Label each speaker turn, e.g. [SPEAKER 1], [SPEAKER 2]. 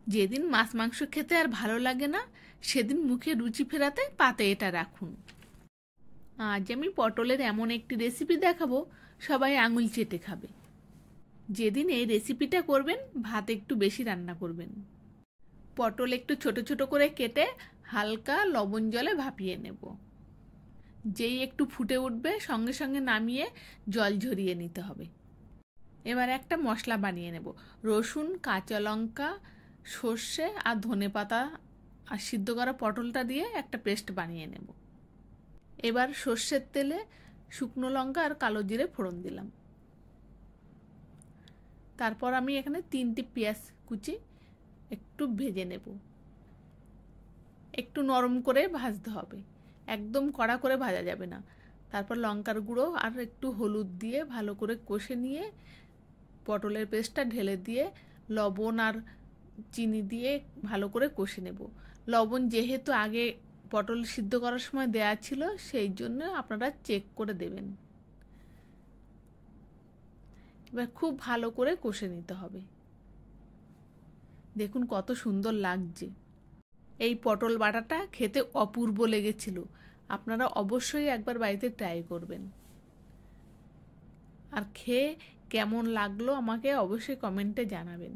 [SPEAKER 1] যেদিন মাছ মাংস খেতে আর ভালো লাগে না, সেদিন মুখে রুচি ফেরাতে পাতে এটা রাখুন। আজ আমি পটলের এমন একটি রেসিপি দেখাবো, সবাই আঙুল চেটে খাবে। যেদিন এই রেসিপিটা করবেন, ভাত একটু বেশি রান্না করবেন। পটল একটু ছোট ছোট করে কেটে হালকা লবণ জলে ভাপিয়ে নেব। যেই একটু ফুটে উঠবে, সঙ্গে সঙ্গে নামিয়ে জল ঝরিয়ে নিতে হবে। এবার একটা মশলা বানিয়ে নেব। রসুন, কাঁচা লঙ্কা, সর্ষে আর ধনেপাতা আর সিদ্ধ করা পটলটা দিয়ে একটা পেস্ট বানিয়ে নেব। এবার সর্ষের তেলে শুকনো লঙ্কা আর কালো জিরে ফোড়ন দিলাম। তারপর আমি এখানে 3টি পেঁয়াজ কুচি একটু ভেজে নেব। একটু নরম করে ভাজতে হবে, একদম কড়া করে ভাজা যাবে না। তারপর লঙ্কার গুঁড়ো আর একটু হলুদ দিয়ে ভালো করে কষে নিয়ে পটলের পেস্টটা ঢেলে দিয়ে লবণ আর চিনি দিয়ে ভালো করে কষে নেব। লবণ যেহেতু আগে পটল সিদ্ধ করার সময় দেয়া ছিল, সেই জন্য আপনারা চেক করে দেবেন। এবার খুব ভালো করে কষে নিতে হবে। দেখুন কত সুন্দর লাগছে। এই পটল বাটাটা খেতে অপূর্ব লেগেছিল। আপনারা অবশ্যই একবার বাড়িতে ট্রাই করবেন। আর খেয়ে কেমন লাগলো আমাকে অবশ্যই কমেন্টে জানাবেন।